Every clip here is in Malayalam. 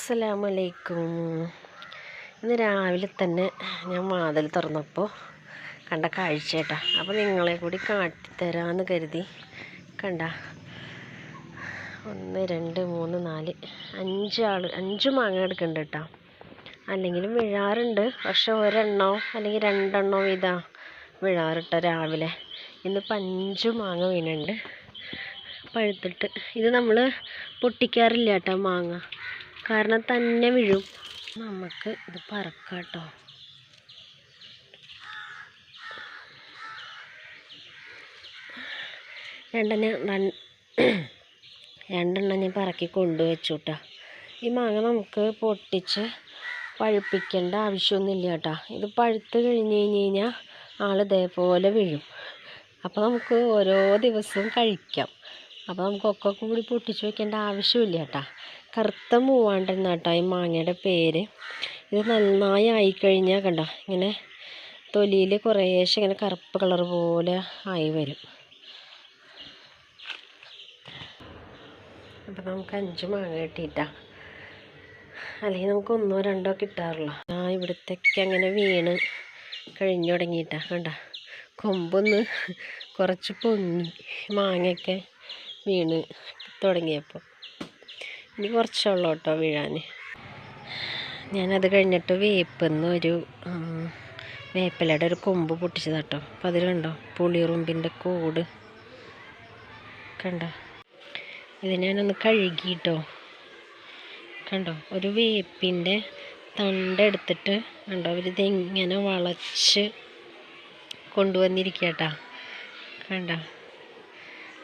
അസ്സലാമലൈക്കും. ഇന്ന് രാവിലെ തന്നെ ഞാൻ വാതിൽ തുറന്നപ്പോൾ കണ്ട കാഴ്ച കേട്ടോ. അപ്പോൾ നിങ്ങളെ കൂടി കാട്ടിത്തരാമെന്ന് കരുതി. കണ്ട 1 2 3 4 5 മാങ്ങ എടുക്കുന്നുണ്ട് കേട്ടോ. അല്ലെങ്കിലും വീഴാറുണ്ട്, പക്ഷെ ഒരെണ്ണോ അല്ലെങ്കിൽ 2 എണ്ണോ വീതം വീഴാറിട്ടോ രാവിലെ. ഇന്നിപ്പോൾ 5 മാങ്ങ വീണുണ്ട് പഴുത്തിട്ട്. ഇത് നമ്മൾ പൊട്ടിക്കാറില്ല കേട്ടോ മാങ്ങ, കാരണം തന്നെ വീഴും. നമുക്ക് ഇത് പറക്കാം കേട്ടോ. രണ്ടെണ്ണം ഞാൻ പറക്കി കൊണ്ടുവച്ചു കേട്ടോ. ഈ മാങ്ങ നമുക്ക് പൊട്ടിച്ച് പഴുപ്പിക്കേണ്ട ആവശ്യമൊന്നുമില്ല കേട്ടോ. ഇത് പഴുത്ത് കഴിഞ്ഞ് കഴിഞ്ഞാൽ ഇതേപോലെ വീഴും. അപ്പോൾ നമുക്ക് ഓരോ ദിവസവും കഴിക്കാം. അപ്പോൾ നമുക്കൊക്കെ കൂടി പൊട്ടിച്ച് വയ്ക്കേണ്ട ആവശ്യമില്ല കേട്ടോ. കറുത്ത മൂവാണ്ടൻ കേട്ടോ ഈ മാങ്ങയുടെ പേര്. ഇത് നന്നായി ആയിക്കഴിഞ്ഞാൽ കണ്ടോ, ഇങ്ങനെ തൊലിയിൽ കുറേശ്ശെ ഇങ്ങനെ കറുപ്പ് കളർ പോലെ ആയി വരും. അപ്പോൾ നമുക്ക് 5 മാങ്ങ കിട്ടിയിട്ടാ, അല്ലെങ്കിൽ നമുക്ക് 1 2 കിട്ടാറുള്ളൂ. ഇവിടത്തേക്ക് അങ്ങനെ വീണ് കഴിഞ്ഞു തുടങ്ങിയിട്ടാ. കണ്ട കൊമ്പൊന്ന് കുറച്ച് പൊങ്ങി മാങ്ങയൊക്കെ വീണ് തുടങ്ങിയപ്പോൾ. ഇനി കുറച്ചുള്ളൂ കേട്ടോ വീഴാൻ. ഞാനത് കഴിഞ്ഞിട്ട് വേപ്പിലയുടെ ഒരു കൊമ്പ് പൊട്ടിച്ചത് കേട്ടോ. അപ്പോൾ അതിൽ കണ്ടോ പുളിറുമ്പിൻ്റെ കൂട് കണ്ടോ. ഇത് ഞാനൊന്ന് കഴുകിയിട്ടോ. കണ്ടോ, ഒരു വേപ്പിൻ്റെ തണ്ടെടുത്തിട്ട് കണ്ടോ അവരിതെങ്ങനെ വളച്ച് കൊണ്ടുവന്നിരിക്കട്ടാ. കണ്ടോ,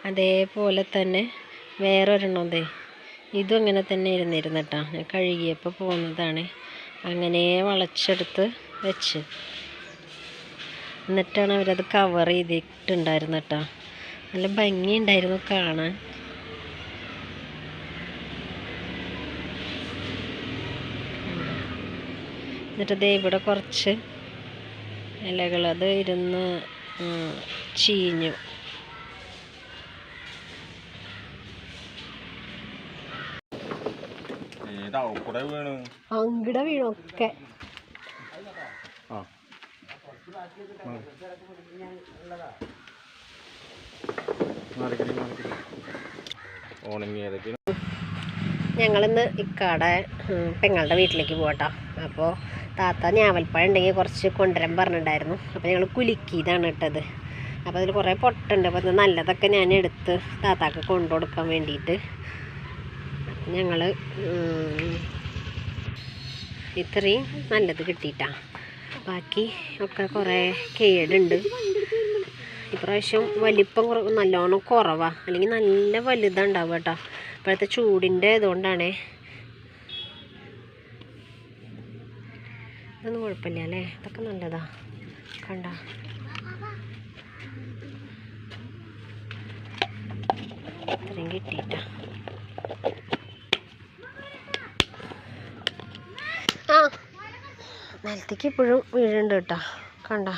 അതേപോലെ തന്നെ വേറൊരെണ്ണം ഇതും അങ്ങനെ തന്നെ ഇരുന്നിരുന്നു കേട്ടോ. ഞാൻ കഴുകിയപ്പോൾ പോകുന്നതാണ്. അങ്ങനെ വളച്ചെടുത്ത് വെച്ച് എന്നിട്ടാണ് അവരത് കവർ ചെയ്തിട്ടുണ്ടായിരുന്നു കേട്ടോ. നല്ല ഭംഗിയുണ്ടായിരുന്നു കാണാൻ. എന്നിട്ട് ഇവിടെ കുറച്ച് ഇലകൾ അത് ഇരുന്ന് ചീഞ്ഞു. അങ്ങടെ വീണൊക്കെ ഞങ്ങളിന്ന് ഇക്കാടെ പെങ്ങളുടെ വീട്ടിലേക്ക് പോകട്ടോ. അപ്പോൾ താത്ത ഞാവൽപ്പഴം ഉണ്ടെങ്കിൽ കുറച്ച് കൊണ്ടുവരാൻ പറഞ്ഞിട്ടുണ്ടായിരുന്നു. അപ്പോൾ ഞങ്ങൾ കുലുക്കിയതാണ് ഇട്ടത്. അപ്പോൾ അതിൽ കുറേ പൊട്ടുണ്ട്. അപ്പോൾ ഇത് നല്ലതൊക്കെ ഞാൻ എടുത്ത് താത്താക്ക് കൊണ്ടു കൊടുക്കാൻ വേണ്ടിയിട്ട് ഞങ്ങൾ ഇത്രയും നല്ലത് കിട്ടിയിട്ടാണ്. ബാക്കി ഒക്കെ കുറേ കേടുണ്ട്. ഇപ്രാവശ്യം വലിപ്പം നല്ലോണം കുറവാണ്, അല്ലെങ്കിൽ നല്ല വലുതുണ്ടാവുക കേട്ടോ. ഇപ്പോഴത്തെ ചൂടിൻ്റെ ഇതുകൊണ്ടാണേ. ഇതൊന്നും കുഴപ്പമില്ല അല്ലേ, ഇതൊക്കെ നല്ലതാ. കണ്ട ഇത്രയും കിട്ടിയിട്ടാ. നിലത്തേക്ക് ഇപ്പോഴും വീഴുന്നുണ്ട് കേട്ടോ. കണ്ട